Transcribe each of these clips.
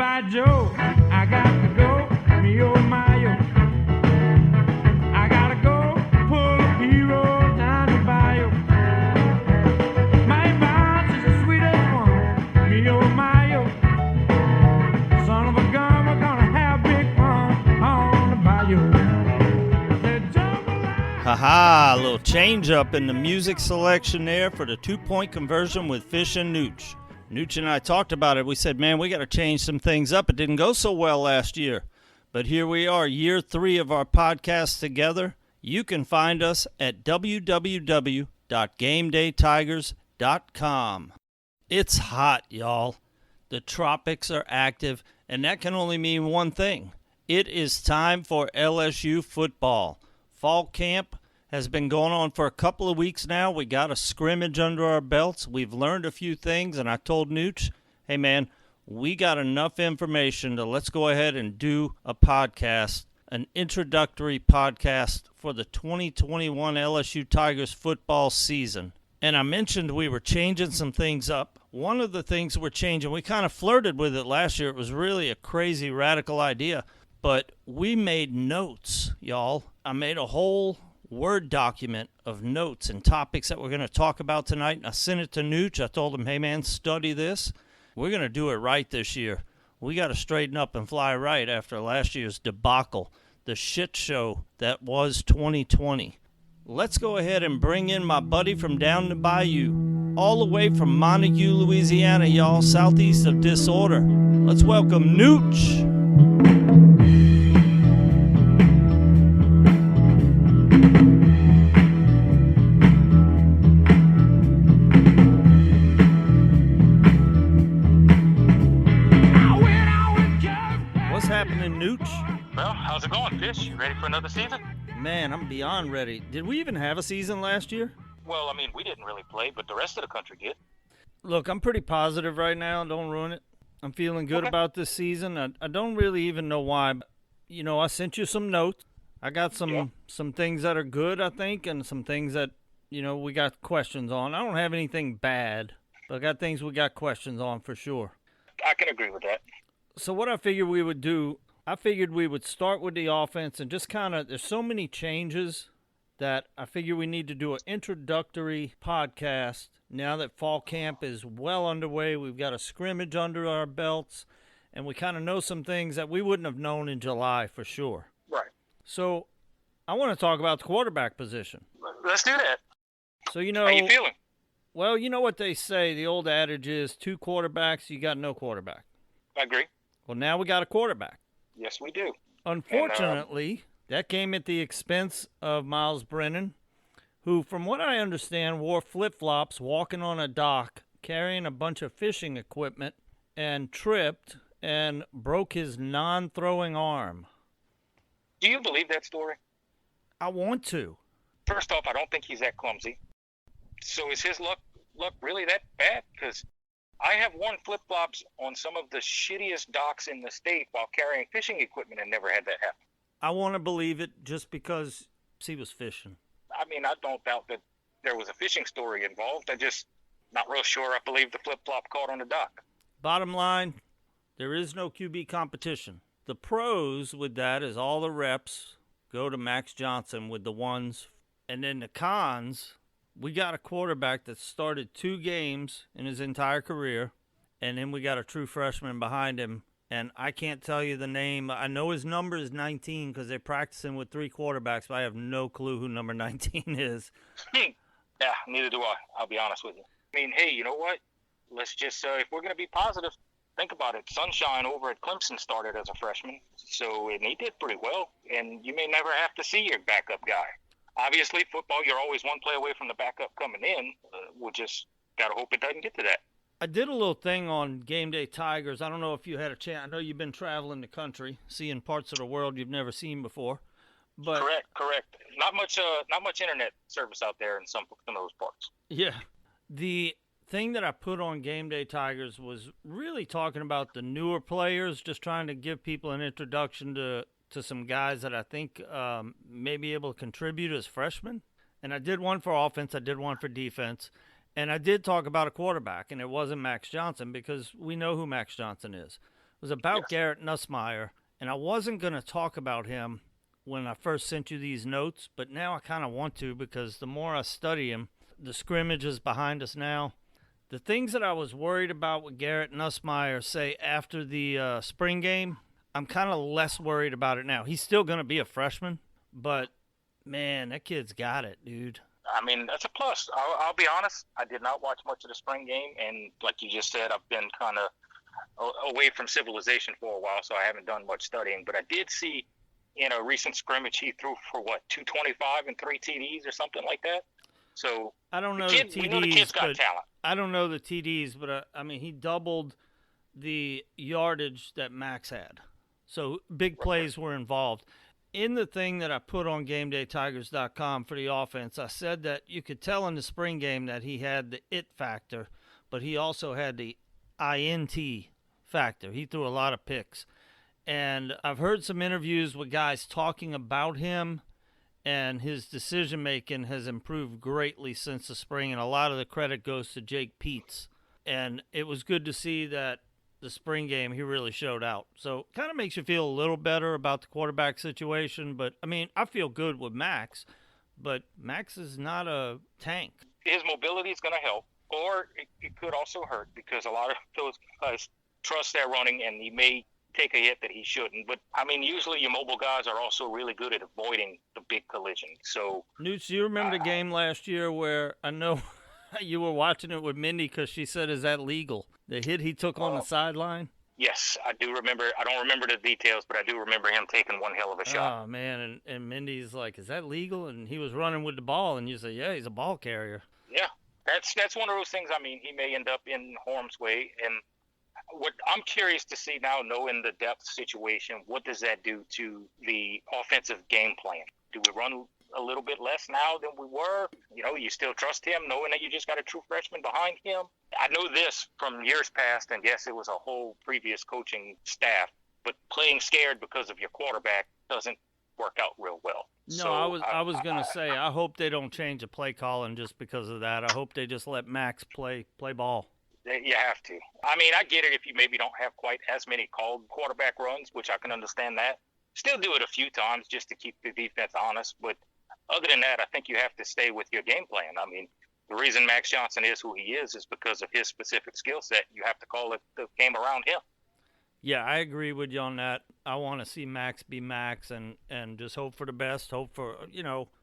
by Joe, I got to go, me oh my oh. I gotta go, pull a hero down the bayou. My bounce is the sweetest one, me oh my oh. Son of a gun, we're gonna have big fun on the bayou. Haha, a little change up in the music selection there for the 2-point conversion with Fish and Nootch. Nootch and I talked about it. We said, man, we got to change some things up. It didn't go so well last year. But here we are, year 3 of our podcast together. You can find us at www.gamedaytigers.com. It's hot, y'all. The tropics are active, and that can only mean one thing. It is time for LSU football. Fall camp has been going on for a couple of weeks now. We got a scrimmage under our belts. We've learned a few things, and I told Nootch, hey, man, we got enough information to let's go ahead and do a podcast, an introductory podcast for the 2021 LSU Tigers football season. And I mentioned we were changing some things up. One of the things we're changing, we kind of flirted with it last year. It was really a crazy, radical idea. But we made notes, y'all. I made a whole Word document of notes and topics that we're going to talk about tonight. And I sent it to Nootch. I told him, hey, man, study this. We're going to do it right this year. We got to straighten up and fly right after last year's debacle, the shit show that was 2020. Let's go ahead and bring in my buddy from down the bayou, all the way from Montague, Louisiana, y'all, southeast of Disorder. Let's welcome Nootch. What's happening, Nootch? Well, how's it going, Fish? You ready for another season? Man, I'm beyond ready. Did we even have a season last year? Well, I mean, we didn't really play, but the rest of the country did. Look, I'm pretty positive right now. Don't ruin it. I'm feeling good about this season. I don't really even know why. But, you know, I sent you some notes. I got some things that are good, I think, and some things that, you know, we got questions on. I don't have anything bad, but I got things we got questions on for sure. I can agree with that. So what I figured we would do, I figured we would start with the offense and just kind of, there's so many changes that I figure we need to do an introductory podcast now that fall camp is well underway. We've got a scrimmage under our belts, and we kind of know some things that we wouldn't have known in July for sure. Right. So I want to talk about the quarterback position. Let's do that. So, you know, How you feeling? Well, you know what they say, the old adage is 2 quarterbacks, you got no quarterback. I agree. Well, now we got a quarterback. Yes, we do. Unfortunately, that came at the expense of Miles Brennan, who, from what I understand, wore flip-flops walking on a dock, carrying a bunch of fishing equipment, and tripped and broke his non-throwing arm. Do you believe that story? I want to. First off, I don't think he's that clumsy. So is his luck really that bad? Because I have worn flip-flops on some of the shittiest docks in the state while carrying fishing equipment and never had that happen. I want to believe it just because he was fishing. I mean, I don't doubt that there was a fishing story involved. I just not real sure I believe the flip-flop caught on the dock. Bottom line, there is no QB competition. The pros with that is all the reps go to Max Johnson with the ones. And then the cons, we got a quarterback that started 2 games in his entire career, and then we got a true freshman behind him. And I can't tell you the name. I know his number is 19 because they're practicing with 3 quarterbacks, but I have no clue who number 19 is. Yeah, neither do I. I'll be honest with you. I mean, hey, you know what? Let's just, if we're going to be positive, think about it. Sunshine over at Clemson started as a freshman, and he did pretty well. And you may never have to see your backup guy. Obviously, football, you're always one play away from the backup coming in. We'll just got to hope it doesn't get to that. I did a little thing on Game Day Tigers. I don't know if you had a chance. I know you've been traveling the country, seeing parts of the world you've never seen before. But Correct. Not much internet service out there in some of those parts. Yeah. The thing that I put on Game Day Tigers was really talking about the newer players, just trying to give people an introduction to some guys that I think may be able to contribute as freshmen. And I did one for offense. I did one for defense. And I did talk about a quarterback, and it wasn't Max Johnson because we know who Max Johnson is. was about Yes. Garrett Nussmeier, and I wasn't going to talk about him when I first sent you these notes, but now I kind of want to because the more I study him, the scrimmage is behind us now. The things that I was worried about with Garrett Nussmeier, say, after the spring game, I'm kind of less worried about it now. He's still going to be a freshman, but, man, that kid's got it, dude. I mean, that's a plus. I'll be honest. I did not watch much of the spring game, and like you just said, I've been kind of away from civilization for a while, so I haven't done much studying. But I did see in a recent scrimmage he threw for, 225 and 3 TDs or something like that. So I don't know the kid, the TDs, we know the kid's got but talent. I don't know the TDs, but I mean, he doubled the yardage that Max had. So big plays were involved. In the thing that I put on GameDayTigers.com for the offense, I said that you could tell in the spring game that he had the it factor, but he also had the INT factor. He threw a lot of picks. And I've heard some interviews with guys talking about him, and his decision-making has improved greatly since the spring, and a lot of the credit goes to Jake Peets. And it was good to see that the spring game, he really showed out. So kind of makes you feel a little better about the quarterback situation. But, I mean, I feel good with Max, but Max is not a tank. His mobility is going to help, or it could also hurt because a lot of those guys trust their running, and he may take a hit that he shouldn't. But, I mean, usually your mobile guys are also really good at avoiding the big collision. So, Nootch, do you remember the game last year where I know you were watching it with Mindy because she said, is that legal? The hit he took on the sideline? yes, I do remember. I don't remember the details, but I do remember him taking one hell of a shot. Oh, man, and Mindy's like, is that legal? And he was running with the ball, and you say, yeah, he's a ball carrier. Yeah, that's one of those things. I mean, he may end up in harm's way, and what I'm curious to see now, knowing the depth situation, what does that do to the offensive game plan? Do we run a little bit less now than we were? You know, you still trust him, knowing that you just got a true freshman behind him? I know this from years past, and yes, it was a whole previous coaching staff, but playing scared because of your quarterback doesn't work out real well. No, So, I was going to say, I hope they don't change the play calling just because of that. I hope they just let Max play ball. You have to. I mean, I get it if you maybe don't have quite as many called quarterback runs, which I can understand that. Still do it a few times just to keep the defense honest. But other than that, I think you have to stay with your game plan. I mean, the reason Max Johnson is who he is because of his specific skill set. You have to call it the game around him. Yeah, I agree with you on that. I want to see Max be Max and just hope for the best. Hope for,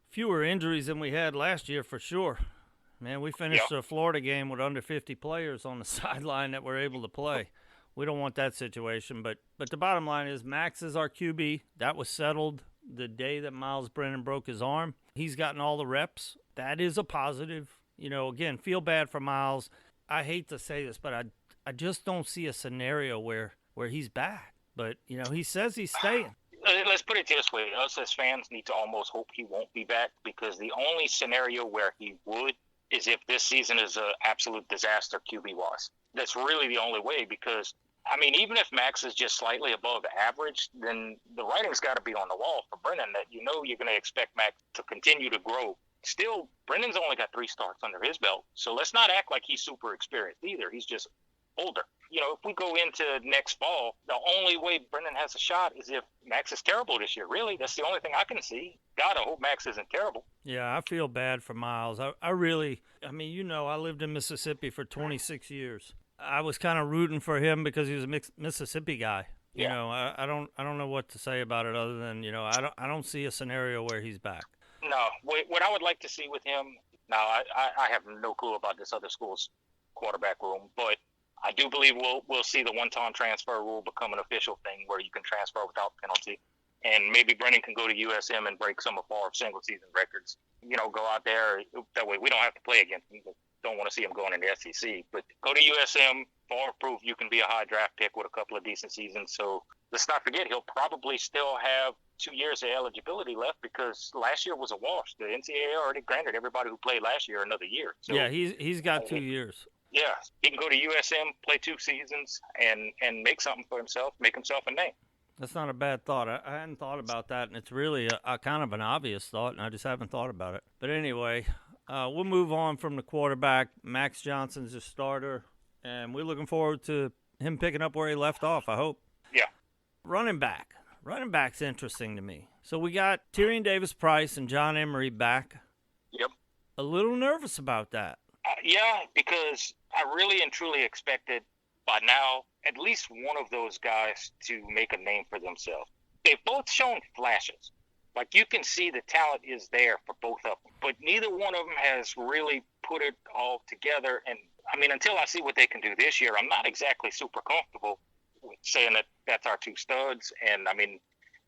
fewer injuries than we had last year for sure. Man, we finished the Florida game with under 50 players on the sideline that were able to play. We don't want that situation. But the bottom line is Max is our QB. That was settled the day that Miles Brennan broke his arm. He's gotten all the reps. That is a positive. Again, feel bad for Miles. I hate to say this, but I just don't see a scenario where he's back. But, he says he's staying. Let's put it this way. Us as fans need to almost hope he won't be back, because the only scenario where he would is if this season is an absolute disaster QB-wise. That's really the only way, because, I mean, even if Max is just slightly above average, then the writing's got to be on the wall for Brennan that you're going to expect Max to continue to grow. Still, Brennan's only got 3 starts under his belt, so let's not act like he's super experienced either. He's just older. If we go into next fall, the only way Brennan has a shot is if Max is terrible this year. Really, that's the only thing I can see. God, I hope Max isn't terrible. Yeah, I feel bad for Miles. I mean, I lived in Mississippi for 26 years. I was kind of rooting for him because he was a Mississippi guy. I don't know what to say about it other than, I don't see a scenario where he's back. No, what I would like to see with him, now I have no clue about this other school's quarterback room, but I do believe we'll see the one-time transfer rule become an official thing where you can transfer without penalty. And maybe Brennan can go to USM and break some of Favre's single-season records. Go out there. That way we don't have to play against him. Don't want to see him going in the SEC. But go to USM. Favre proved you can be a high draft pick with a couple of decent seasons. So let's not forget, he'll probably still have 2 years of eligibility left because last year was a wash. The NCAA already granted everybody who played last year another year. So, yeah, he's got 2 years. Yeah, he can go to USM, play 2 seasons, and make something for himself, make himself a name. That's not a bad thought. I hadn't thought about that, and it's really a kind of an obvious thought, and I just haven't thought about it. But anyway, we'll move on from the quarterback. Max Johnson's a starter, and we're looking forward to him picking up where he left off, I hope. running back. Running back's interesting to me. So we got Tyrion Davis-Price and John Emery back. Yep. A little nervous about that. Yeah, because I really and truly expected by now at least one of those guys to make a name for themselves. They've both shown flashes. Like, you can see the talent is there for both of them, but neither one of them has really put it all together. And I mean, until I see what they can do this year, I'm not exactly super comfortable with saying that that's our two studs. And I mean,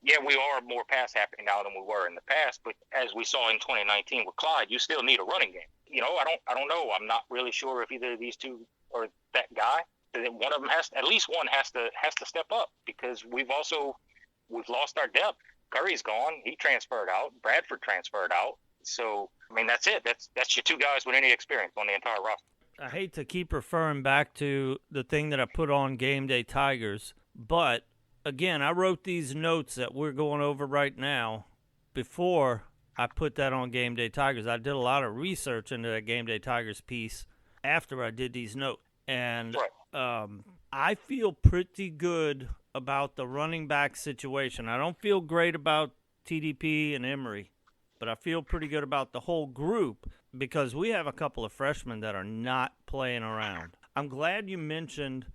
yeah, we are more pass happy now than we were in the past, but as we saw in 2019 with Clyde, you still need a running game. You know, I don't know. I'm not really sure if either of these two are that guy. One of them at least one has to step up, because we've lost our depth. Curry's gone. He transferred out. Bradford transferred out. So, I mean, that's it. That's your two guys with any experience on the entire roster. I hate to keep referring back to the thing that I put on Game Day Tigers, but, again, I wrote these notes that we're going over right now before I put that on Game Day Tigers. I did a lot of research into that Game Day Tigers piece after I did these notes. And I feel pretty good about the running back situation. I don't feel great about TDP and Emery, but I feel pretty good about the whole group because we have a couple of freshmen that are not playing around. I'm glad you mentioned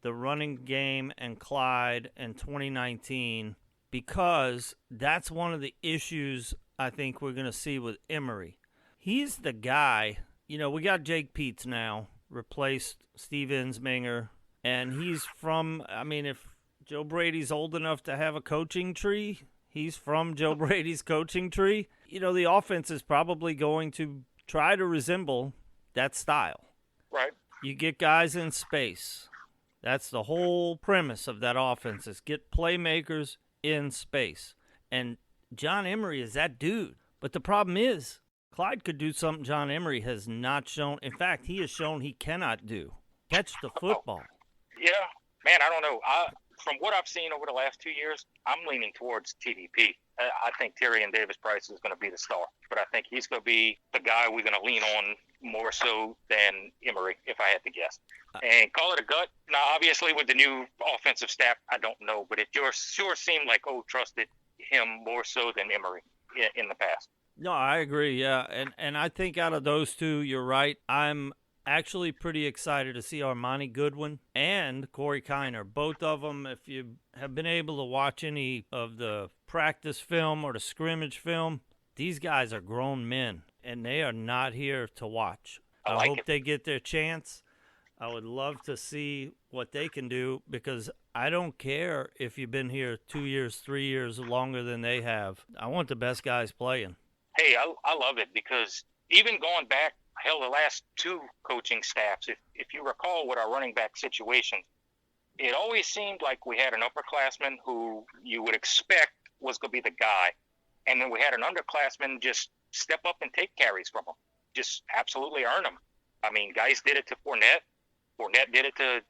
the running game and Clyde in 2019 because that's one of the issues I think we're going to see with Emery. He's the guy. You know, we got Jake Peets now, replaced Steve Ensminger, and he's from, I mean, if Joe Brady's old enough to have a coaching tree, he's from Joe Brady's coaching tree. You know, the offense is probably going to try to resemble that style. Right. You get guys in space. That's the whole premise of that offense, is get playmakers in space. And John Emery is that dude. But the problem is, Clyde could do something John Emery has not shown. In fact, he has shown he cannot do. Catch the football. Yeah, man, I don't know. From what I've seen over the last 2 years, I'm leaning towards TDP. I think Tyrion Davis-Price is going to be the star, but I think he's going to be the guy we're going to lean on more so than Emery, if I had to guess. And call it a gut. Now, obviously, with the new offensive staff, I don't know, but it sure seemed like trusted him more so than Emery in the past. No, I agree, yeah. And I think out of those two, you're right. I'm actually pretty excited to see Armani Goodwin and Corey Kiner. Both of them, if you have been able to watch any of the practice film or the scrimmage film, these guys are grown men, and they are not here to watch. I hope they get their chance. I would love to see what they can do because I don't care if you've been here 2 years, 3 years longer than they have. I want the best guys playing. Hey, I love it because even going back, hell, the last two coaching staffs, if you recall with our running back situation, it always seemed like we had an upperclassman who you would expect was going to be the guy. And then we had an underclassman just step up and take carries from him. Just absolutely earn them. I mean, guys did it to Fournette. Fournette did it to,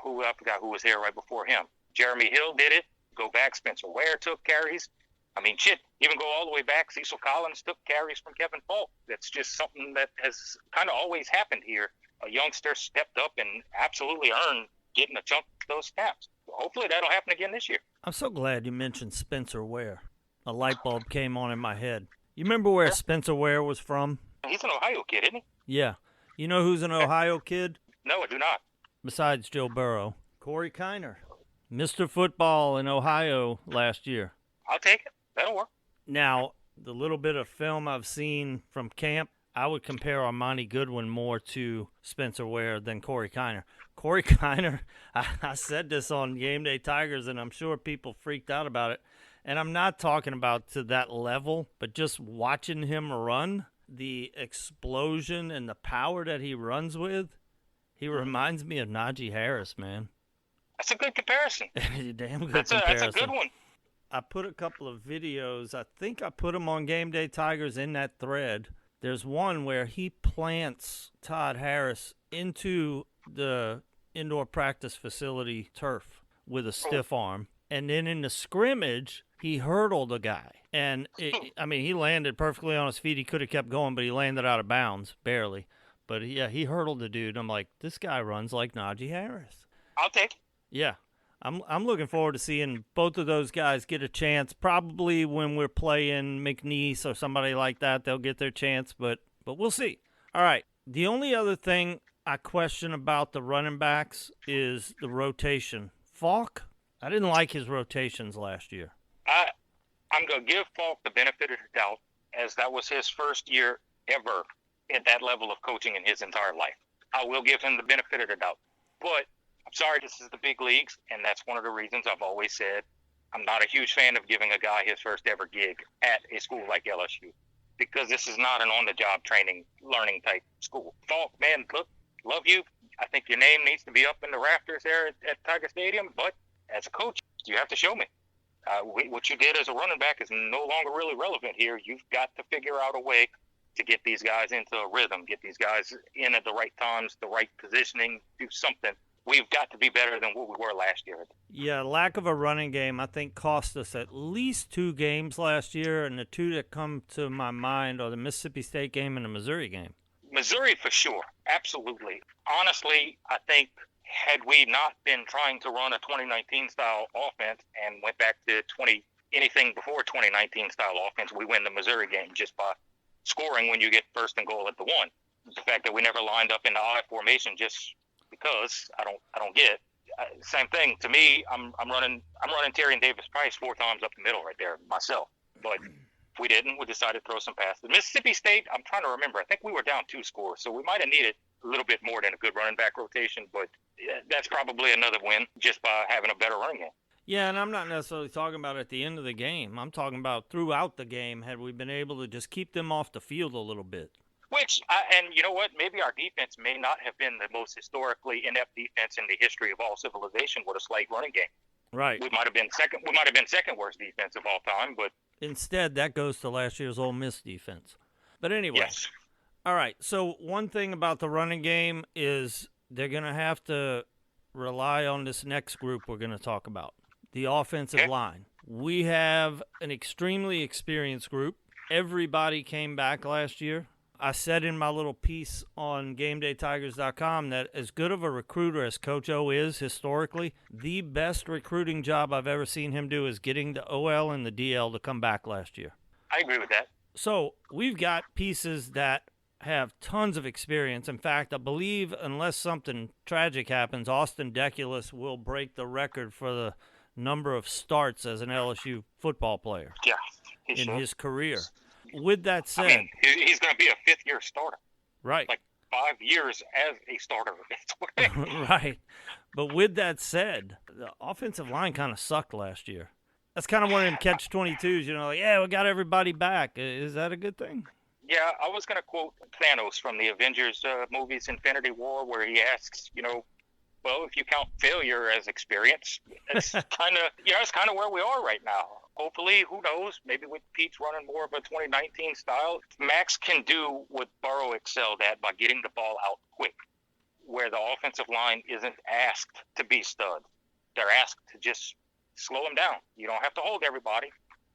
I forgot who was here right before him. Jeremy Hill did it. Go back, Spencer Ware took carries. I mean, even go all the way back, Cecil Collins took carries from Kevin Falk. That's just something that has kind of always happened here. A youngster stepped up and absolutely earned getting a chunk of those snaps. Hopefully that'll happen again this year. I'm so glad you mentioned Spencer Ware. A light bulb came on in my head. You remember where Spencer Ware was from? He's an Ohio kid, isn't he? Yeah. You know who's an Ohio kid? No, I do not. Besides Joe Burrow. Corey Kiner. Mr. Football in Ohio last year. I'll take it. That'll work. Now, the little bit of film I've seen from camp, I would compare Armani Goodwin more to Spencer Ware than Corey Kiner. Corey Kiner, I said this on Game Day Tigers, and I'm sure people freaked out about it. And I'm not talking about to that level, but just watching him run, the explosion and the power that he runs with, he reminds me of Najee Harris, man. That's a good comparison. Damn good That's comparison. a good one. I put a couple of videos. I think I put them on Game Day Tigers in that thread. There's one where he plants Todd Harris into the indoor practice facility turf with a stiff arm. And then in the scrimmage, he hurdled a guy. And, he landed perfectly on his feet. He could have kept going, but he landed out of bounds, barely. But, yeah, he hurdled the dude. I'm like, this guy runs like Najee Harris. I'll take it. Yeah. I'm looking forward to seeing both of those guys get a chance. Probably when we're playing McNeese or somebody like that, they'll get their chance, but we'll see. All right. The only other thing I question about the running backs is the rotation. Falk, I didn't like his rotations last year. I'm going to give Falk the benefit of the doubt, as that was his first year ever at that level of coaching in his entire life. I will give him the benefit of the doubt. But I'm sorry, this is the big leagues, and that's one of the reasons I've always said I'm not a huge fan of giving a guy his first ever gig at a school like LSU, because this is not an on-the-job training, learning type school. Falk, man, look, love you. I think your name needs to be up in the rafters there at Tiger Stadium, but as a coach, you have to show me. What you did as a running back is no longer really relevant here. You've got to figure out a way to get these guys into a rhythm, get these guys in at the right times, the right positioning, do something. We've got to be better than what we were last year. Yeah, lack of a running game, I think, cost us at least 2 games last year, and the 2 that come to my mind are the Mississippi State game and the Missouri game. Missouri for sure, absolutely. Honestly, I think had we not been trying to run a 2019 style offense and went back to anything before 2019 style offense, we win the Missouri game just by scoring when you get first and goal at the 1. The fact that we never lined up in the I formation just because I don't get. Same thing to me. I'm running Tyrion Davis Price 4 times up the middle right there myself. But if we didn't, we decided to throw some passes. Mississippi State, I'm trying to remember. I think we were down 2 scores, so we might have needed a little bit more than a good running back rotation. But that's probably another win just by having a better running game. Yeah, and I'm not necessarily talking about at the end of the game. I'm talking about throughout the game. Had we been able to just keep them off the field a little bit. And you know what? Maybe our defense may not have been the most historically inept defense in the history of all civilization with a slight running game. Right. We might have been second worst defense of all time, but instead that goes to last year's Ole Miss defense. But anyway. Yes. All right. So one thing about the running game is they're going to have to rely on this next group we're going to talk about, the offensive line. We have an extremely experienced group. Everybody came back last year. I said in my little piece on GameDayTigers.com that as good of a recruiter as Coach O is historically, the best recruiting job I've ever seen him do is getting the OL and the DL to come back last year. I agree with that. So we've got pieces that have tons of experience. In fact, I believe unless something tragic happens, Austin Deculus will break the record for the number of starts as an LSU football player his career. With that said, I mean, he's going to be a 5th-year starter. Right. Like 5 years as a starter. Right. But with that said, the offensive line kind of sucked last year. That's kind of one of them catch-22s, we got everybody back. Is that a good thing? Yeah, I was going to quote Thanos from the Avengers movies Infinity War, where he asks, well, if you count failure as experience, it's kind of where we are right now. Hopefully, who knows, maybe with Pete's running more of a 2019 style, Max can do what Burrow excelled at by getting the ball out quick, where the offensive line isn't asked to be studs. They're asked to just slow them down. You don't have to hold everybody.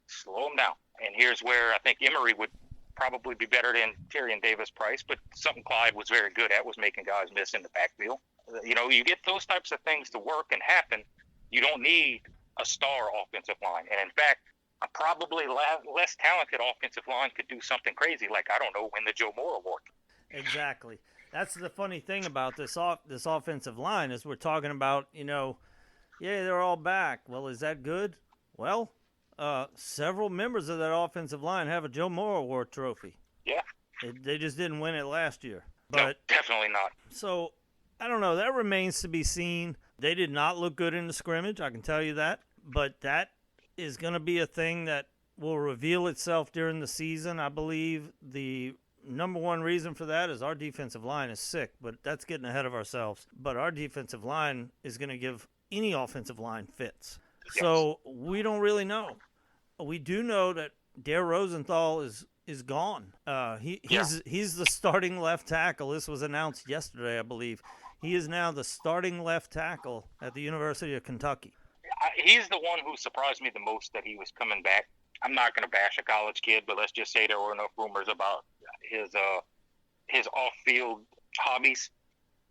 Slow them down. And here's where I think Emory would probably be better than Tyrion Davis Price, but something Clyde was very good at was making guys miss in the backfield. You get those types of things to work and happen. You don't need a star offensive line. And in fact, a probably less talented offensive line could do something crazy, like, I don't know, win the Joe Moore Award. Exactly. That's the funny thing about this offensive line is we're talking about, they're all back. Well, is that good? Well, several members of that offensive line have a Joe Moore Award trophy. Yeah. They just didn't win it last year. But no, definitely not. So, I don't know. That remains to be seen. They did not look good in the scrimmage, I can tell you that. But that is going to be a thing that will reveal itself during the season. I believe the number one reason for that is our defensive line is sick, but that's getting ahead of ourselves. But our defensive line is going to give any offensive line fits. Yes. So we don't really know. We do know that Dare Rosenthal is gone. He's the starting left tackle. This was announced yesterday, I believe. He is now the starting left tackle at the University of Kentucky. He's the one who surprised me the most that he was coming back. I'm not going to bash a college kid, but let's just say there were enough rumors about his off-field hobbies,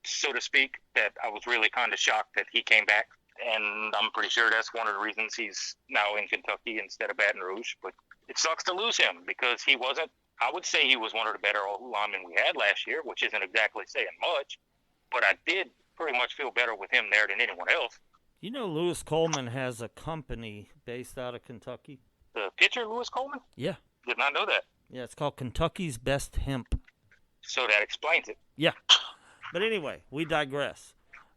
so to speak, that I was really kind of shocked that he came back. and I'm pretty sure that's one of the reasons he's now in Kentucky instead of Baton Rouge. But it sucks to lose him because he wasn't. I would say he was one of the better linemen we had last year, which isn't exactly saying much. But I did pretty much feel better with him there than anyone else. You know, Lewis Coleman has a company based out of Kentucky. The pitcher, Lewis Coleman? Yeah. Did not know that. Yeah, it's called Kentucky's Best Hemp. So that explains it. Yeah. But anyway, we digress.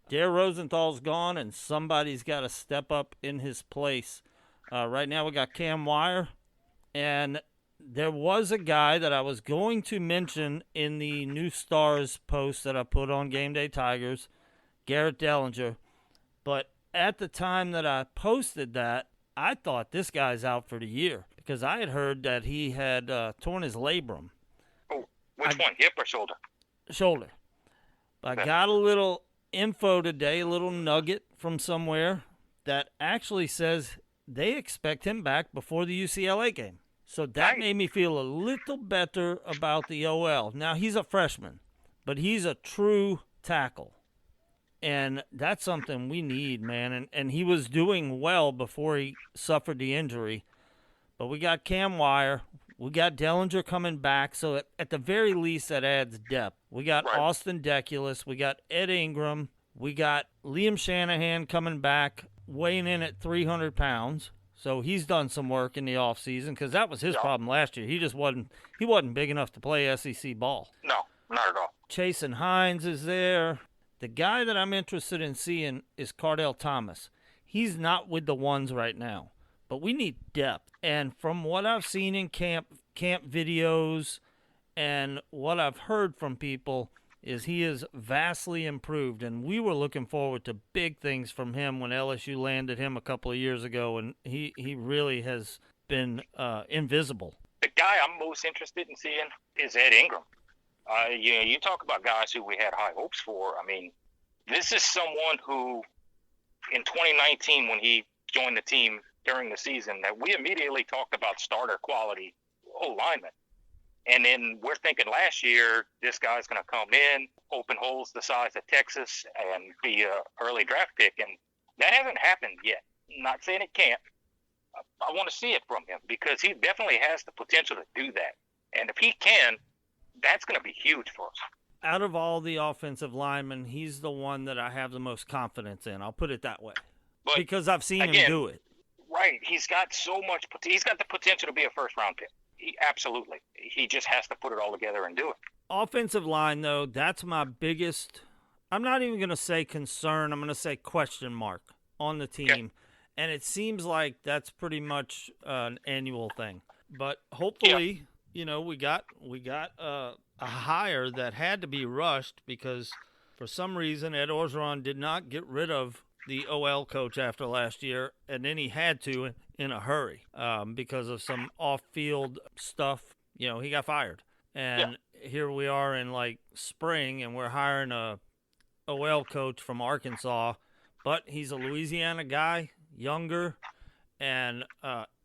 Dare Rosenthal's gone, and somebody's got to step up in his place. Right now we got Cam Wire, and there was a guy that I was going to mention in the New Stars post that I put on Game Day Tigers, Garrett Dellinger. But at the time that I posted that, I thought this guy's out for the year because I had heard that he had torn his labrum. Oh, which one, hip or shoulder? Shoulder. But I got a little info today, a little nugget from somewhere that actually says they expect him back before the UCLA game. So that made me feel a little better about the OL. Now, he's a freshman, but he's a true tackle. And that's something we need, man. And he was doing well before he suffered the injury. But we got Cam Wire. We got Dellinger coming back. So at the very least, that adds depth. We got Austin Deculus. We got Ed Ingram. We got Liam Shanahan coming back, weighing in at 300 pounds. So he's done some work in the offseason because that was his problem last year. He just wasn't big enough to play SEC ball. No, not at all. Chasen Hines is there. The guy that I'm interested in seeing is Cardell Thomas. He's not with the ones right now, but we need depth. And from what I've seen in camp videos and what I've heard from people is he is vastly improved. And we were looking forward to big things from him when LSU landed him a couple of years ago, and he really has been invisible. The guy I'm most interested in seeing is Ed Ingram. You talk about guys who we had high hopes for. I mean, this is someone who, in 2019, when he joined the team during the season, that we immediately talked about starter quality lineman. And then we're thinking last year, this guy's going to come in, open holes the size of Texas, and be an early draft pick. And that hasn't happened yet. I'm not saying it can't. I want to see it from him because he definitely has the potential to do that. And if he can, that's going to be huge for us. Out of all the offensive linemen, he's the one that I have the most confidence in. I'll put it that way. But because I've seen him do it. Right. He's got so much – he's got the potential to be a first-round pick. Absolutely. He just has to put it all together and do it. Offensive line, though, that's my biggest – I'm not even going to say concern. I'm going to say question mark on the team. Okay. And it seems like that's pretty much an annual thing. But hopefully – you know, we got a hire that had to be rushed because for some reason Ed Orgeron did not get rid of the OL coach after last year, and then he had to in a hurry because of some off-field stuff. You know, he got fired. And here we are in, like, spring, and we're hiring a OL coach from Arkansas, but he's a Louisiana guy, younger, and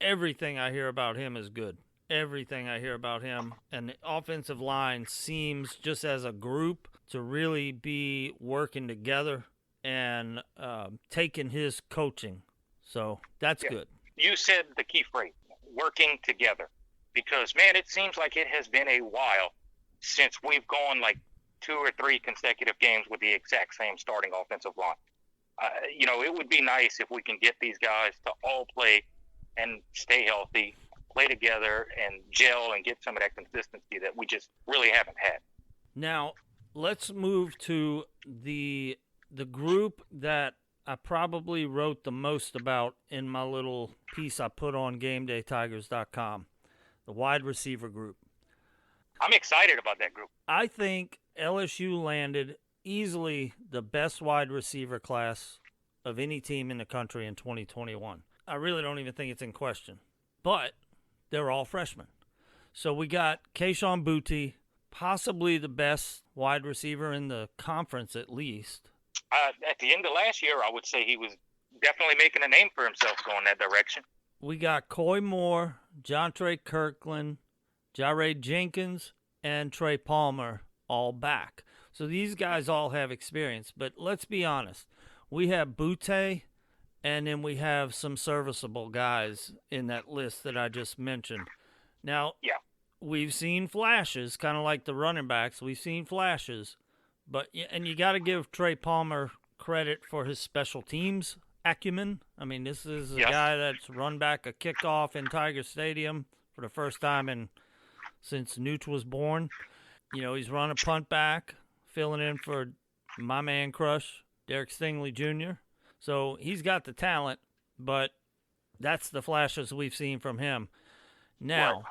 everything I hear about him is good. Everything I hear about him, and the offensive line seems just as a group to really be working together and taking his coaching. So that's good. You said the key phrase, working together, because, man, it seems like it has been a while since we've gone like 2 or 3 consecutive games with the exact same starting offensive line. You know, it would be nice if we can get these guys to all play and stay healthy, play together and gel and get some of that consistency that we just really haven't had. Now, let's move to the group that I probably wrote the most about in my little piece I put on GameDayTigers.com, the wide receiver group. I'm excited about that group. I think LSU landed easily the best wide receiver class of any team in the country in 2021. I really don't even think it's in question. But they're all freshmen. So we got Keyshawn Boutte, possibly the best wide receiver in the conference at least. At the end of last year, I would say he was definitely making a name for himself going that direction. We got Coy Moore, Jontre Kirkland, Jared Jenkins, and Trey Palmer all back. So these guys all have experience. But let's be honest. We have Boutte, And then we have some serviceable guys in that list that I just mentioned. Now, Yeah. we've seen flashes, kind of like the running backs. We've seen flashes. And you got to give Trey Palmer credit for his special teams acumen. I mean, this is a guy that's run back a kickoff in Tiger Stadium for the first time since Nootch was born. You know, he's run a punt back, filling in for my man crush, Derek Stingley Jr. So he's got the talent, but that's the flashes we've seen from him. Now,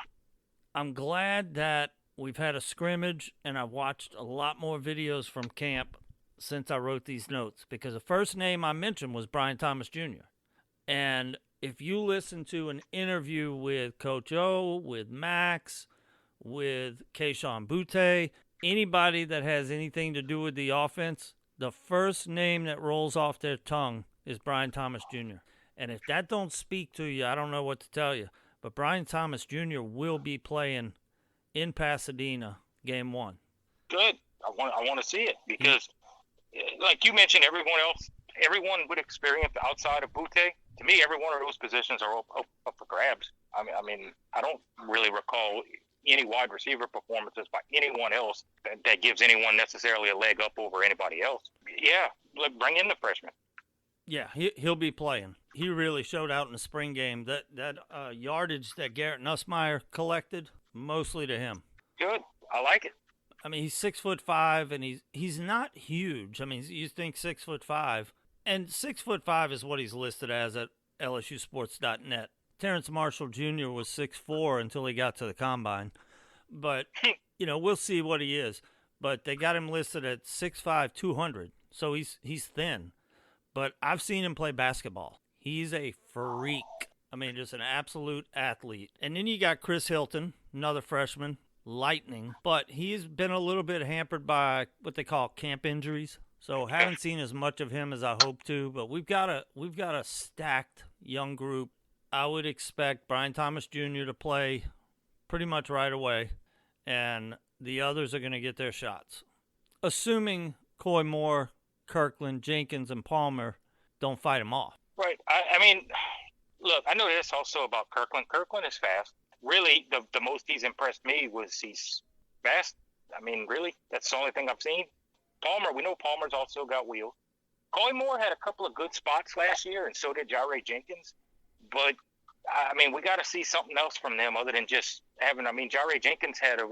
I'm glad that we've had a scrimmage, and I've watched a lot more videos from camp since I wrote these notes, because the first name I mentioned was Brian Thomas Jr. And if you listen to an interview with Coach O, with Max, with Keyshawn Butte, anybody that has anything to do with the offense, the first name that rolls off their tongue is Brian Thomas Jr. And if that don't speak to you, I don't know what to tell you. But Brian Thomas Jr. will be playing in Pasadena game 1. Good. I want to see it because, like you mentioned, everyone with experience outside of Butte, to me, every one of those positions are up for grabs. I mean, I don't really recall any wide receiver performances by anyone else that gives anyone necessarily a leg up over anybody else. Yeah, look, bring in the freshman. Yeah, he'll be playing. He really showed out in the spring game. That yardage that Garrett Nussmeier collected, mostly to him. Good. I like it. I mean, he's 6'5", and he's not huge. I mean, you think 6'5", and 6'5" is what he's listed as at LSUsports.net. Terrence Marshall Jr. was 6'4" until he got to the combine. But, you know, we'll see what he is. But they got him listed at 6'5", 200. So he's thin. But I've seen him play basketball. He's a freak. I mean, just an absolute athlete. And then you got Chris Hilton, another freshman, lightning. But he's been a little bit hampered by what they call camp injuries. So haven't seen as much of him as I hope to. But we've got a stacked young group. I would expect Brian Thomas Jr. to play pretty much right away, and the others are going to get their shots. Assuming Coy Moore, Kirkland, Jenkins, and Palmer don't fight him off. Right. I mean, look, I know this also about Kirkland. Kirkland is fast. Really, the most he's impressed me was he's fast. I mean, really, that's the only thing I've seen. Palmer, we know Palmer's also got wheels. Coy Moore had a couple of good spots last year, and so did Jaray Jenkins. But, I mean, we got to see something else from them other than just having – I mean, Jaray Jenkins had I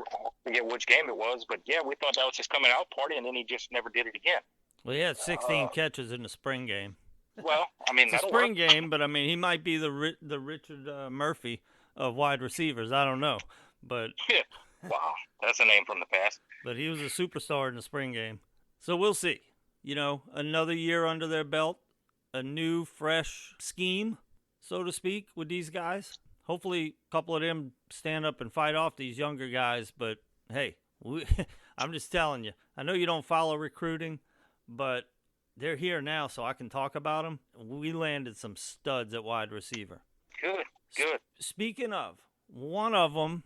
forget which game it was, but, yeah, we thought that was his coming out party, and then he just never did it again. Well, he had 16 catches in the spring game. Well, I mean, it's a spring game, but, I mean, he might be the Richard Murphy of wide receivers. I don't know. But wow, that's a name from the past. But he was a superstar in the spring game. So we'll see. You know, another year under their belt, a new, fresh scheme, so to speak, with these guys. Hopefully a couple of them stand up and fight off these younger guys. But, hey, I'm just telling you. I know you don't follow recruiting, but they're here now, so I can talk about them. We landed some studs at wide receiver. Good. Speaking of, one of them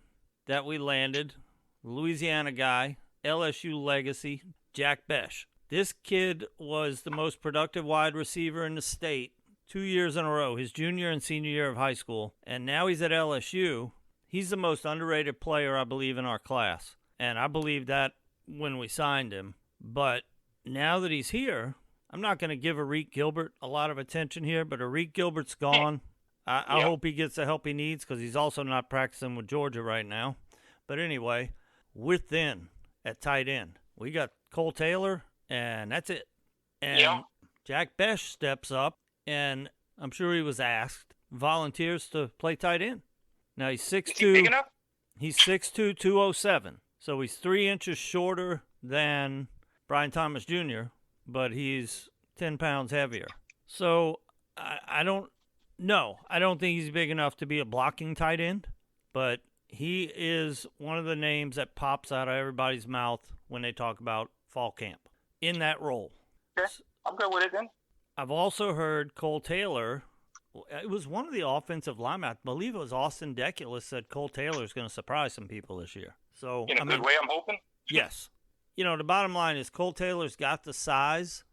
that we landed, Louisiana guy, LSU legacy, Jack Besh. This kid was the most productive wide receiver in the state 2 years in a row, his junior and senior year of high school, and now he's at LSU. He's the most underrated player, I believe, in our class, and I believe that when we signed him. But now that he's here, I'm not going to give Arik Gilbert a lot of attention here, but Arik Gilbert's gone. I hope he gets the help he needs because he's also not practicing with Georgia right now. But anyway, we're thin at tight end. We got Cole Taylor, and that's it. And Jack Besh steps up, and I'm sure he was asked, volunteers to play tight end. Now he's 6'2". Is he big enough? He's 6'2", 207. So he's 3 inches shorter than Brian Thomas Jr., but he's 10 pounds heavier. So I don't think he's big enough to be a blocking tight end, but he is one of the names that pops out of everybody's mouth when they talk about fall camp in that role. Okay. I'm good with it then. I've also heard Cole Taylor, it was one of the offensive linemen, I believe it was Austin Deculus, said Cole Taylor is going to surprise some people this year. So in a good way, I'm hoping. Yes. You know, the bottom line is Cole Taylor's got the size,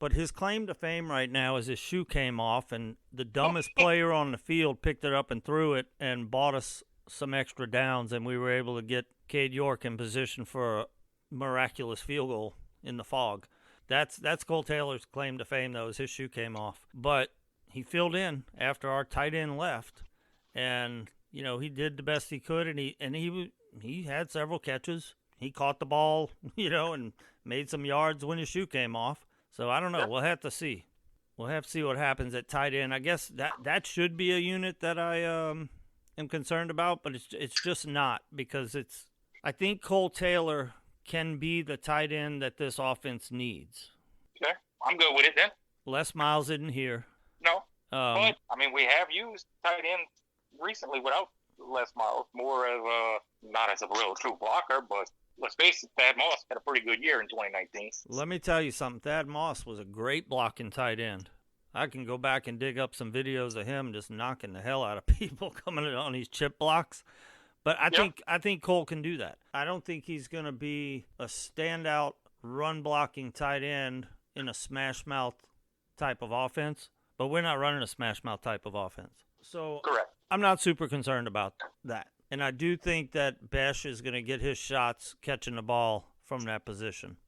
But his claim to fame right now is his shoe came off, and the dumbest player on the field picked it up and threw it and bought us some extra downs, and we were able to get Cade York in position for a miraculous field goal in the fog. That's Cole Taylor's claim to fame, though, is his shoe came off. But he filled in after our tight end left, and he did the best he could, and he had several catches. He caught the ball, and made some yards when his shoe came off. So I don't know. We'll have to see. We'll have to see what happens at tight end. I guess that should be a unit that I am concerned about, but it's just not, because I think Cole Taylor can be the tight end that this offense needs. Okay, I'm good with it then. Les Miles isn't here. No, but we have used tight end recently without Les Miles, more of not as a real true blocker, but let's face it, Thad Moss had a pretty good year in 2019. Let me tell you something. Thad Moss was a great blocking tight end. I can go back and dig up some videos of him just knocking the hell out of people coming on these chip blocks. But I think Cole can do that. I don't think he's going to be a standout run-blocking tight end in a smash-mouth type of offense. But we're not running a smash-mouth type of offense. So correct. I'm not super concerned about that. And I do think that Besh is going to get his shots catching the ball from that position.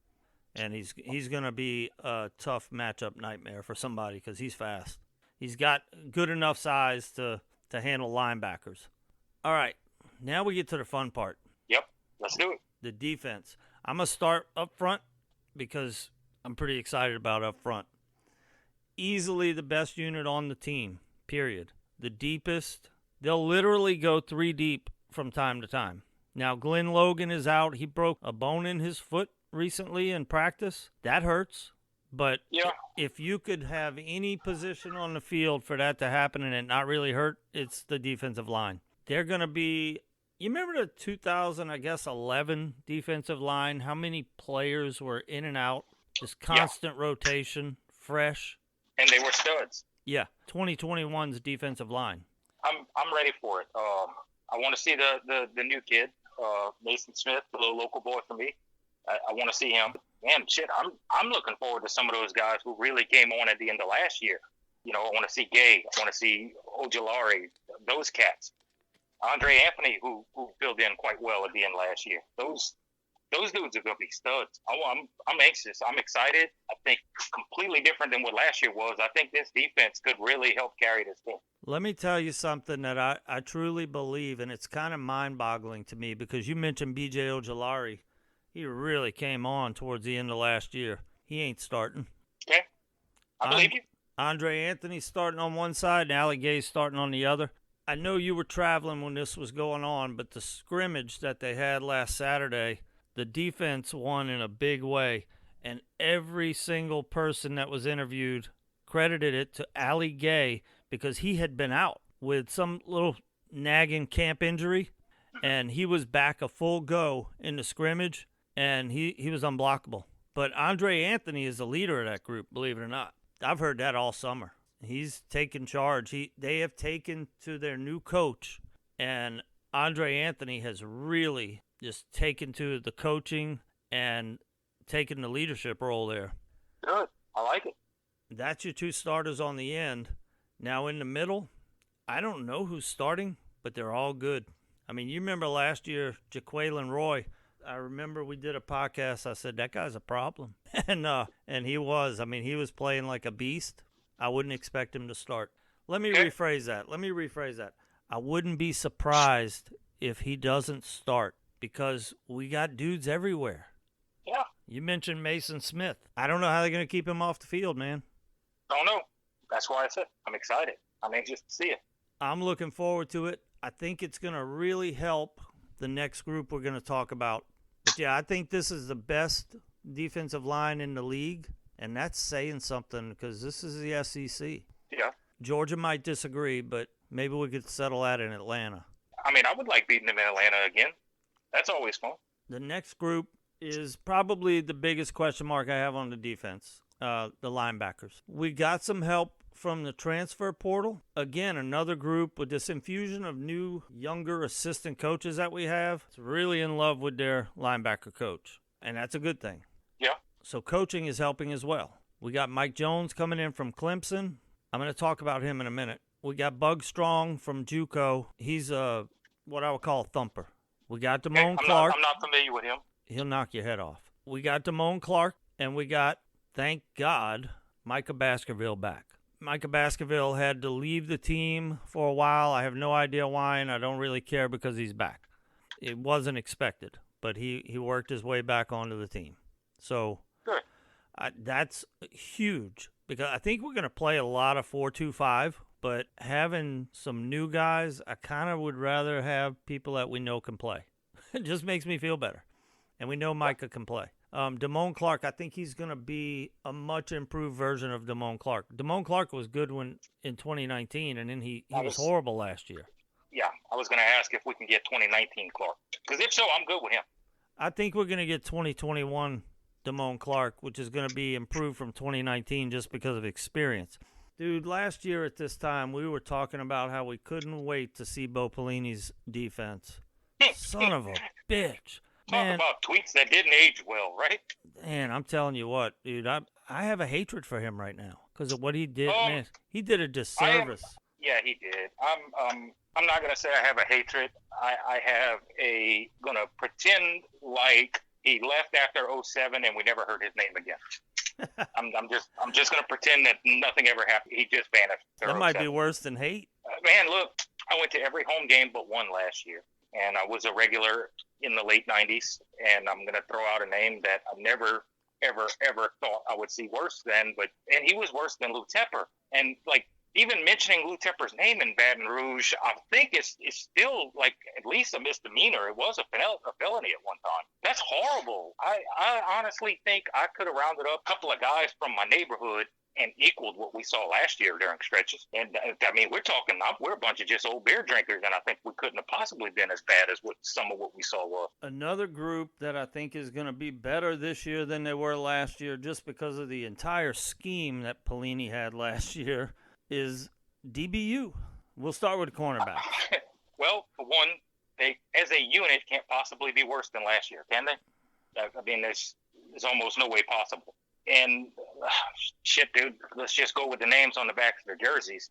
And he's going to be a tough matchup nightmare for somebody because he's fast. He's got good enough size to handle linebackers. All right, now we get to the fun part. Yep, let's do it. The defense. I'm going to start up front because I'm pretty excited about up front. Easily the best unit on the team, period. The deepest. They'll literally go 3 deep from time to time. Now, Glenn Logan is out. He broke a bone in his foot recently in practice. That hurts. But if you could have any position on the field for that to happen and it not really hurt, it's the defensive line. They're going to be, you remember the 2011 defensive line? How many players were in and out? This constant rotation, fresh. And they were studs. Yeah, 2021's defensive line. I'm ready for it. I want to see the new kid, Mason Smith, the little local boy for me. I want to see him. Man, shit, I'm looking forward to some of those guys who really came on at the end of last year. I want to see Gay. I want to see Ojulari, those cats. Andre Anthony, who filled in quite well at the end last year. Those dudes are going to be studs. I'm anxious. I'm excited. I think completely different than what last year was. I think this defense could really help carry this team. Let me tell you something that I truly believe, and it's kind of mind-boggling to me because you mentioned B.J. Ojulari. He really came on towards the end of last year. He ain't starting. Okay. I believe you. Andre Anthony's starting on one side and Allie Gay's starting on the other. I know you were traveling when this was going on, but the scrimmage that they had last Saturday, the defense won in a big way, and every single person that was interviewed credited it to Allie Gay because he had been out with some little nagging camp injury, and he was back a full go in the scrimmage, and he was unblockable. But Andre Anthony is the leader of that group, believe it or not. I've heard that all summer. He's taken charge. They have taken to their new coach, and Andre Anthony has really just taken to the coaching and taken the leadership role there. Good. I like it. That's your 2 starters on the end. Now in the middle, I don't know who's starting, but they're all good. I mean, you remember last year, Jaquelin Roy. I remember we did a podcast. I said, that guy's a problem. And he was. I mean, he was playing like a beast. I wouldn't expect him to start. Let me rephrase that. I wouldn't be surprised if he doesn't start because we got dudes everywhere. Yeah. You mentioned Mason Smith. I don't know how they're going to keep him off the field, man. Don't know. That's why I said I'm excited. I'm anxious to see it. I'm looking forward to it. I think it's going to really help the next group we're going to talk about. But, yeah, I think this is the best defensive line in the league, and that's saying something because this is the SEC. Yeah. Georgia might disagree, but maybe we could settle that in Atlanta. I mean, I would like beating them in Atlanta again. That's always fun. The next group is probably the biggest question mark I have on the defense, the linebackers. We got some help from the transfer portal. Again, another group with this infusion of new, younger assistant coaches that we have. It's really in love with their linebacker coach, and that's a good thing. Yeah. So coaching is helping as well. We got Mike Jones coming in from Clemson. I'm going to talk about him in a minute. We got Bug Strong from JUCO. He's what I would call a thumper. We got Damone Clark. I'm not familiar with him. He'll knock your head off. We got Damone Clark, and we got, thank God, Micah Baskerville back. Micah Baskerville had to leave the team for a while. I have no idea why, and I don't really care because he's back. It wasn't expected, but he worked his way back onto the team. So Good. That's huge because I think we're going to play a lot of 4-2-5, but having some new guys, I kind of would rather have people that we know can play. It just makes me feel better. And we know Micah can play. Damone Clark, I think he's going to be a much improved version of Damone Clark. Damone Clark was good in 2019, and then he was horrible last year. Yeah, I was going to ask if we can get 2019 Clark. Because if so, I'm good with him. I think we're going to get 2021 Damone Clark, which is going to be improved from 2019 just because of experience. Dude, last year at this time, we were talking about how we couldn't wait to see Bo Pelini's defense. Son of a bitch. Talk about tweets that didn't age well, right? Man, I'm telling you what, dude, I have a hatred for him right now because of what he did. Man, he did a disservice. Yeah, he did. I'm not gonna say I have a hatred. I have gonna pretend like he left after 2007 and we never heard his name again. I'm just gonna pretend that nothing ever happened. He just vanished. That might be worse than hate. Man, look, I went to every home game but one last year, and I was a regular in the late 90s, and I'm going to throw out a name that I never, ever, ever thought I would see worse than, and he was worse than Lou Tepper. And, like, even mentioning Lou Tepper's name in Baton Rouge, I think it's still, like, at least a misdemeanor. It was a felony at one time. That's horrible. I honestly think I could have rounded up a couple of guys from my neighborhood and equaled what we saw last year during stretches. And, I mean, we're a bunch of just old beer drinkers, and I think we couldn't have possibly been as bad as what some of what we saw was. Another group that I think is going to be better this year than they were last year just because of the entire scheme that Pelini had last year is DBU. We'll start with the cornerback. Well, for one, they, as a unit, can't possibly be worse than last year, can they? I mean, there's almost no way possible. And shit, dude, let's just go with the names on the backs of their jerseys.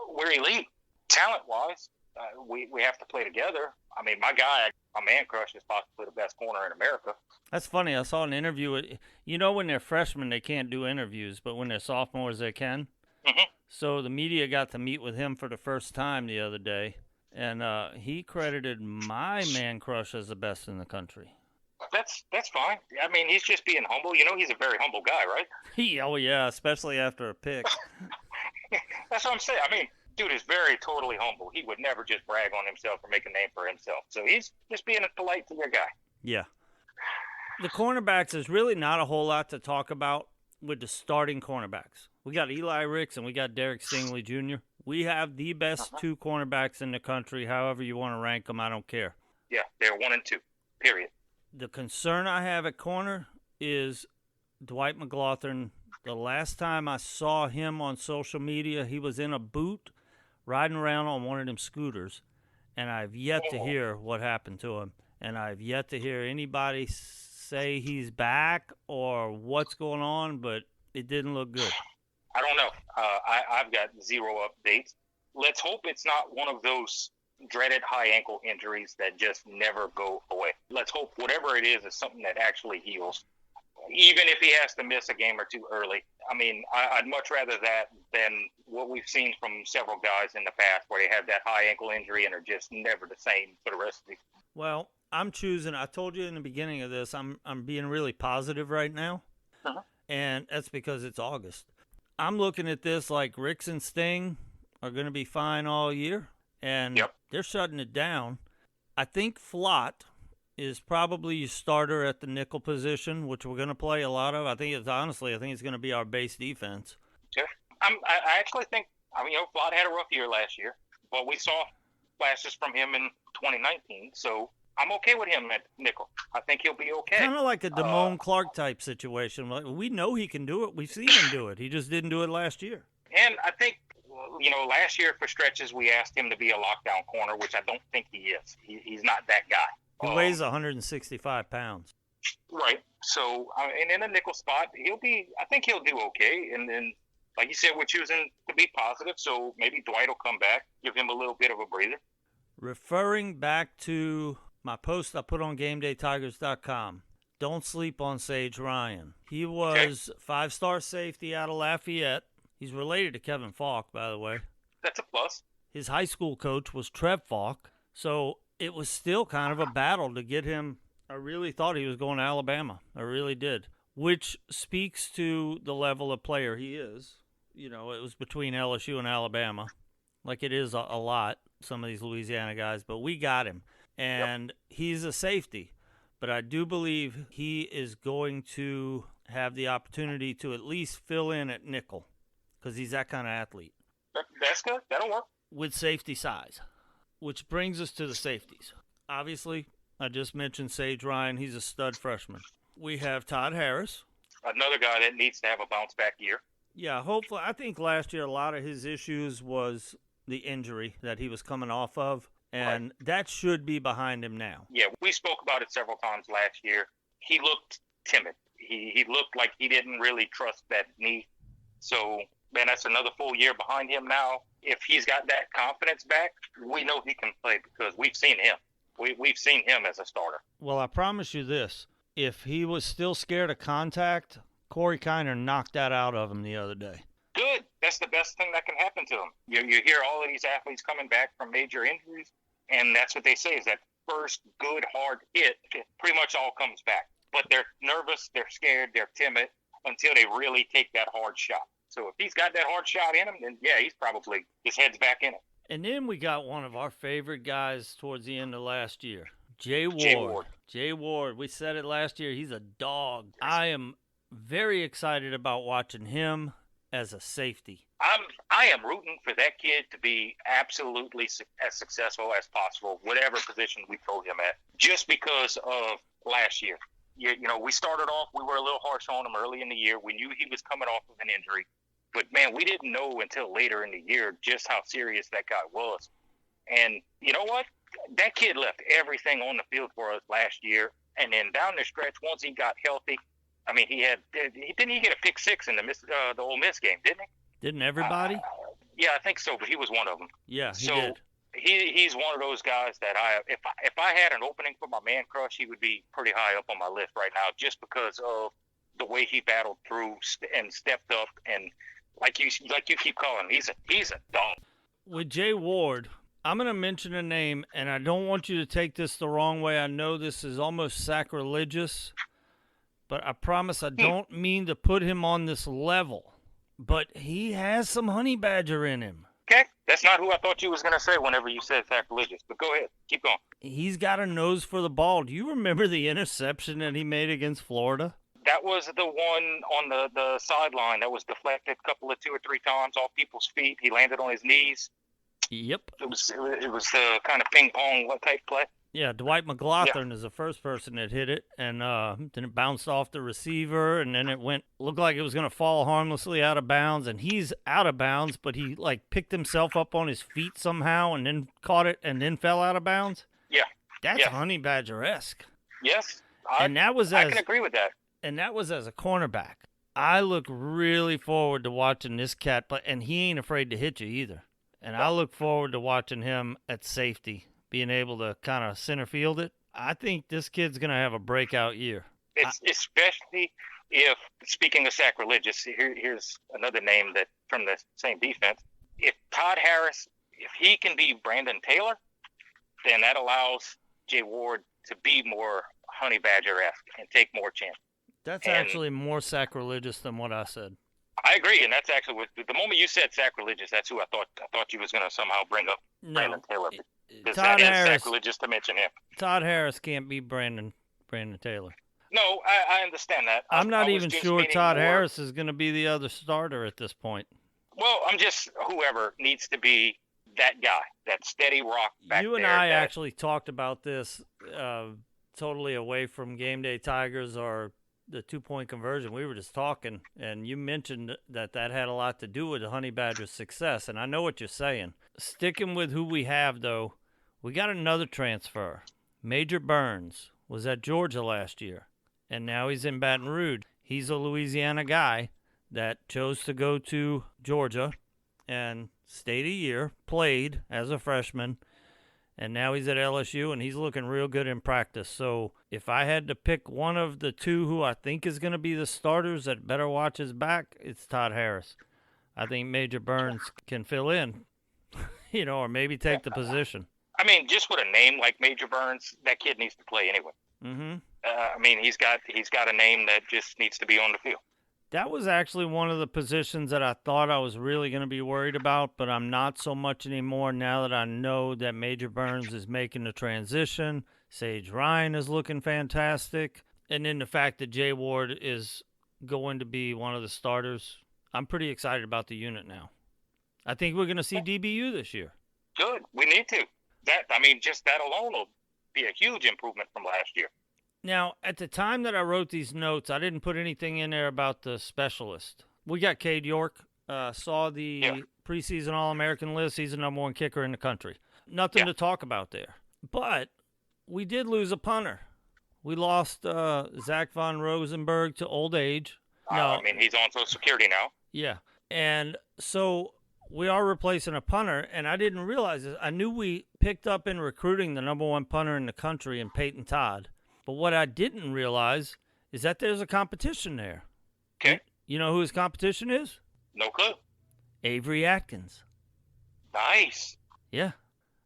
We're elite, talent-wise. We have to play together. I mean, my man crush, is possibly the best corner in America. That's funny. I saw an interview. When they're freshmen, they can't do interviews, but when they're sophomores, they can. Mm-hmm. So the media got to meet with him for the first time the other day, and he credited my man crush as the best in the country. That's fine. I mean, he's just being humble. He's a very humble guy, right? Oh, yeah, especially after a pick. That's what I'm saying. I mean, dude is totally humble. He would never just brag on himself or make a name for himself. So he's just being a polite to your guy. Yeah. The cornerbacks is really not a whole lot to talk about with the starting cornerbacks. We got Eli Ricks and we got Derek Stingley Jr. We have the best two cornerbacks in the country. However you want to rank them, I don't care. Yeah, they're 1 and 2, period. The concern I have at corner is Dwight McLaughlin. The last time I saw him on social media, he was in a boot riding around on one of them scooters, and I've yet to hear what happened to him, and I've yet to hear anybody say he's back or what's going on, but it didn't look good. I don't know. I've got zero updates. Let's hope it's not one of those dreaded high ankle injuries that just never go away. Let's hope whatever it is something that actually heals, even if he has to miss a game or two early. I mean, I'd much rather that than what we've seen from several guys in the past where they have that high ankle injury and are just never the same for the rest of the season. Well, I told you in the beginning of this, I'm being really positive right now, and that's because it's August. I'm looking at this like Ricks and Sting are going to be fine all year. And they're shutting it down. I think Flott is probably your starter at the nickel position, which we're going to play a lot of. I think it's going to be our base defense. Yeah. I actually think, Flott had a rough year last year, but we saw flashes from him in 2019. So I'm okay with him at nickel. I think he'll be okay. Kind of like a Damone Clark type situation. We know he can do it. We've seen him do it. He just didn't do it last year. And I think, last year for stretches, we asked him to be a lockdown corner, which I don't think he is. He's not that guy. He weighs 165 pounds. Right. So, and in a nickel spot, I think he'll do okay. And then, like you said, we're choosing to be positive. So maybe Dwight will come back, give him a little bit of a breather. Referring back to my post I put on GameDayTigers.com, don't sleep on Sage Ryan. He was 5-star safety out of Lafayette. He's related to Kevin Falk, by the way. That's a plus. His high school coach was Trev Falk. So it was still kind of a battle to get him. I really thought he was going to Alabama. I really did. Which speaks to the level of player he is. You know, it was between LSU and Alabama, like it is a lot, some of these Louisiana guys. But we got him. And he's a safety. But I do believe he is going to have the opportunity to at least fill in at nickel because he's that kind of athlete. That's good. That'll work. With safety size, which brings us to the safeties. Obviously, I just mentioned Sage Ryan. He's a stud freshman. We have Todd Harris. Another guy that needs to have a bounce-back year. Yeah, hopefully. I think last year a lot of his issues was the injury that he was coming off of, and that should be behind him now. Yeah, we spoke about it several times last year. He looked timid. He looked like he didn't really trust that knee. So, man, that's another full year behind him now. If he's got that confidence back, we know he can play because we've seen him. We've seen him as a starter. Well, I promise you this. If he was still scared of contact, Corey Kiner knocked that out of him the other day. Good. That's the best thing that can happen to him. You hear all of these athletes coming back from major injuries, and that's what they say is that first good, hard hit, it pretty much all comes back. But they're nervous, they're scared, they're timid until they really take that hard shot. So if he's got that hard shot in him, then, yeah, he's probably his head's back in it. And then we got one of our favorite guys towards the end of last year, Jay Ward. Jay Ward. We said it last year. He's a dog. I am very excited about watching him as a safety. I am rooting for that kid to be absolutely as successful as possible, whatever position we throw him at, just because of last year. You know, we started off, we were a little harsh on him early in the year. We knew he was coming off of an injury. But, man, we didn't know until later in the year just how serious that guy was. And you know what? That kid left everything on the field for us last year. And then down the stretch, once he got healthy, I mean, didn't he get a pick six in the Ole Miss game, didn't he? Didn't everybody? Yeah, I think so, but he was one of them. Yeah, he did. He's one of those guys that if I had an opening for my man crush, he would be pretty high up on my list right now, just because of the way he battled through and stepped up, and like you keep calling him, he's a dog. With Jay Ward, I'm going to mention a name, and I don't want you to take this the wrong way. I know this is almost sacrilegious, but I promise I don't mean to put him on this level. But he has some honey badger in him. Okay, that's not who I thought you was going to say whenever you said sacrilegious, but go ahead. Keep going. He's got a nose for the ball. Do you remember the interception that he made against Florida? That was the one on the sideline that was deflected two or three times off people's feet. He landed on his knees. Yep. It was the kind of ping pong type play. Yeah, Dwight McLaughlin is the first person that hit it, and then it bounced off the receiver, and then looked like it was going to fall harmlessly out of bounds, and he's out of bounds, but he picked himself up on his feet somehow and then caught it and then fell out of bounds. Yeah. That's Honey Badger-esque. Yes. I can agree with that. And that was as a cornerback. I look really forward to watching this cat play, and he ain't afraid to hit you either. And I look forward to watching him at safety, being able to kind of center field it. I think this kid's going to have a breakout year. Especially if, speaking of sacrilegious, here's another name that from the same defense. If Todd Harris, if he can be Brandon Taylor, then that allows Jay Ward to be more Honey Badger-esque and take more chances. That's actually more sacrilegious than what I said. I agree, and that's actually the moment you said sacrilegious, that's who I thought you was going to somehow bring up Brandon Taylor. Because that is sacrilegious to mention him. Todd Harris can't be Brandon Taylor. No, I understand that. I'm not even sure Todd Harris is going to be the other starter at this point. Well, I'm just whoever needs to be that guy, that steady rock back there. You and I actually talked about this totally away from Game Day Tigers or the 2-point conversion. We were just talking, and you mentioned that had a lot to do with the Honey Badger's success, and I know what you're saying. Sticking with who we have, though, we got another transfer. Major Burns was at Georgia last year, and now he's in Baton Rouge. He's a Louisiana guy that chose to go to Georgia and stayed a year, played as a freshman, and now he's at LSU, and he's looking real good in practice. So if I had to pick one of the two who I think is going to be the starters that better watch his back, it's Todd Harris. I think Major Burns can fill in, or maybe take the position. I mean, just with a name like Major Burns, that kid needs to play anyway. Mm-hmm. I mean, he's got a name that just needs to be on the field. That was actually one of the positions that I thought I was really going to be worried about, but I'm not so much anymore now that I know that Major Burns is making the transition. Sage Ryan is looking fantastic. And then the fact that Jay Ward is going to be one of the starters, I'm pretty excited about the unit now. I think we're going to see DBU this year. Good. We need to. Just that alone will be a huge improvement from last year. Now, at the time that I wrote these notes, I didn't put anything in there about the specialist. We got Cade York, saw the preseason All-American list. He's the number one kicker in the country. Nothing to talk about there. But we did lose a punter. We lost Zach Von Rosenberg to old age. No, he's on Social Security now. Yeah. And so we are replacing a punter, and I didn't realize this. I knew we picked up in recruiting the number one punter in the country in Peyton Todd. But what I didn't realize is that there's a competition there. Okay. You know who his competition is? No clue. Avery Atkins. Nice. Yeah.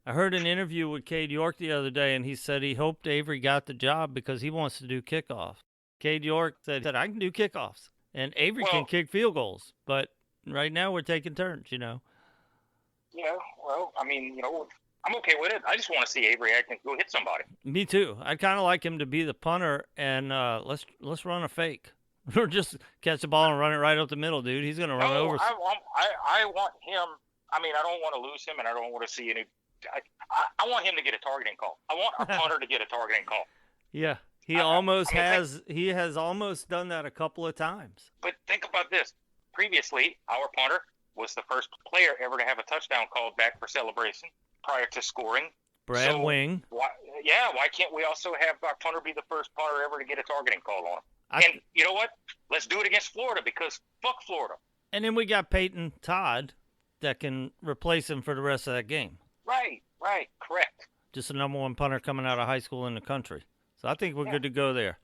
I heard an interview with Cade York the other day, and he said he hoped Avery got the job because he wants to do kickoffs. Cade York said, I can do kickoffs. And Avery can kick field goals. But right now we're taking turns, Yeah, well, I'm okay with it. I just want to see Avery Atkins go hit somebody. Me too. I'd kind of like him to be the punter, and let's run a fake. Or just catch the ball and run it right up the middle, dude. He's going to run over. I want him. I don't want to lose him, and I don't want to see any. I want him to get a targeting call. I want our punter to get a targeting call. Yeah, he has almost done that a couple of times. But think about this. Previously, our punter was the first player ever to have a touchdown called back for celebration prior to scoring. Brad Wing. Why can't we also have our punter be the first punter ever to get a targeting call on him? And you know what? Let's do it against Florida because fuck Florida. And then we got Peyton Todd that can replace him for the rest of that game. Right, correct. Just the number one punter coming out of high school in the country. So I think we're good to go there.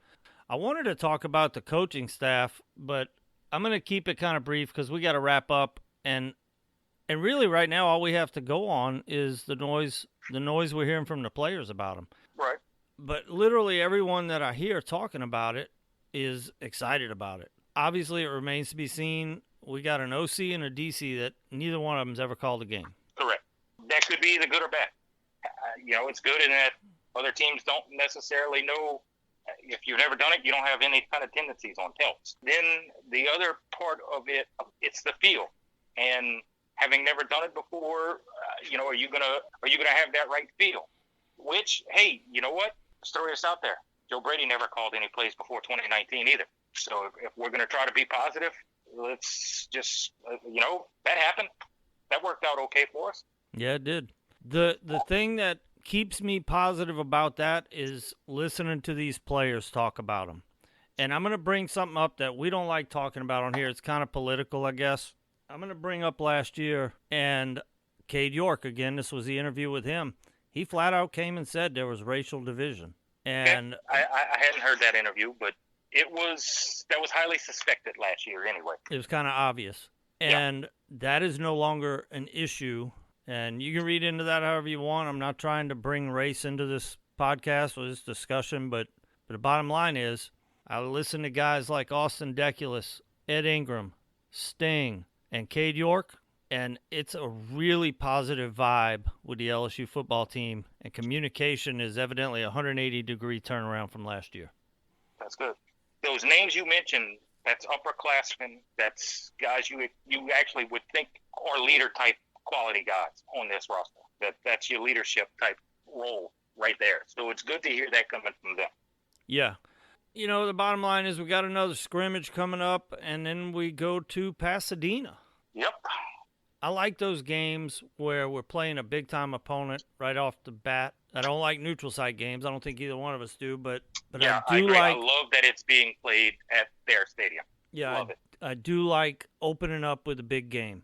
I wanted to talk about the coaching staff, but I'm going to keep it kind of brief because we got to wrap up. And really right now all we have to go on is the noise we're hearing from the players about them. Right. But literally everyone that I hear talking about it is excited about it. Obviously, it remains to be seen. We got an OC and a DC that neither one of them's ever called a game. Correct. That could be the good or bad. It's good in that other teams don't necessarily know. If you've never done it, you don't have any kind of tendencies on tells. Then the other part of it, it's the feel. And having never done it before, are you gonna have that right feel? Which, hey, you know what? Let's throw this out there. Joe Brady never called any plays before 2019 either. So if we're going to try to be positive, let's just, that happened. That worked out okay for us. Yeah, it did. The thing that keeps me positive about that is listening to these players talk about them. And I'm going to bring something up that we don't like talking about on here. It's kind of political, I guess. I'm going to bring up last year and Cade York, again, this was the interview with him. He flat out came and said there was racial division. And I hadn't heard that interview, but that was highly suspected last year anyway. It was kind of obvious. And that is no longer an issue. And you can read into that however you want. I'm not trying to bring race into this podcast or this discussion, but the bottom line is I listen to guys like Austin Deculus, Ed Ingram, Sting, and Cade York, and it's a really positive vibe with the LSU football team, and communication is evidently a 180-degree turnaround from last year. That's good. Those names you mentioned, that's upperclassmen, that's guys you actually would think are leader-type quality guys on this roster. That's your leadership type role right there. So it's good to hear that coming from them. Yeah. The bottom line is we got another scrimmage coming up, and then we go to Pasadena. Yep. I like those games where we're playing a big-time opponent right off the bat, I don't like neutral site games. I don't think either one of us do, but Yeah, I do agree. like. I love that it's being played at their stadium. Yeah, Love it. I do like opening up with a big game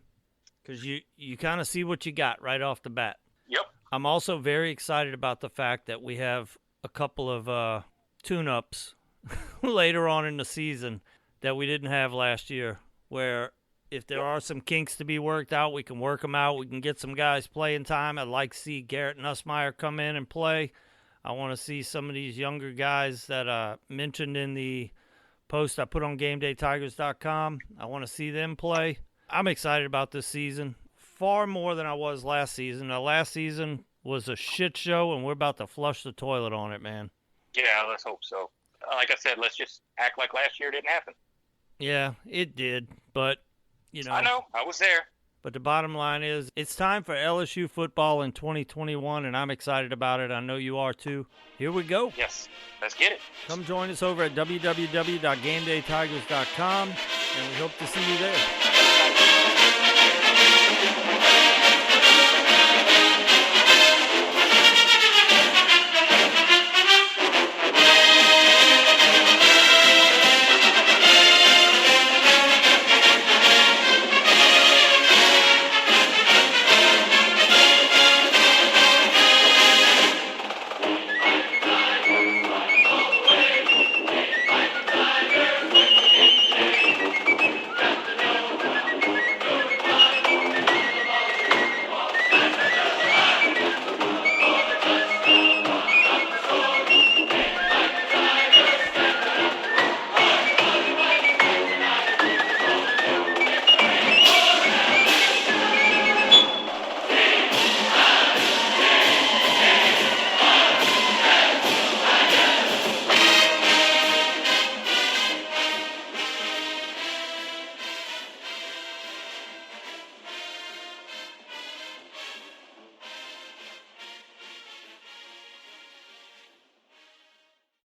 because you kind of see what you got right off the bat. Yep. I'm also very excited about the fact that we have a couple of tune-ups later on in the season that we didn't have last year, where if there are some kinks to be worked out, we can work them out. We can get some guys playing time. I'd like to see Garrett Nussmeier come in and play. I want to see some of these younger guys that I mentioned in the post I put on GameDayTigers.com. I want to see them play. I'm excited about this season, far more than I was last season. Now, last season was a shit show, and we're about to flush the toilet on it, man. Yeah, let's hope so. Like I said, let's just act like last year didn't happen. Yeah, it did, but, you know. I know. I was there. But the bottom line is it's time for LSU football in 2021, and I'm excited about it. I know you are too. Here we go. Yes. Let's get it. Come join us over at www.GameDayTigers.com, and we hope to see you there.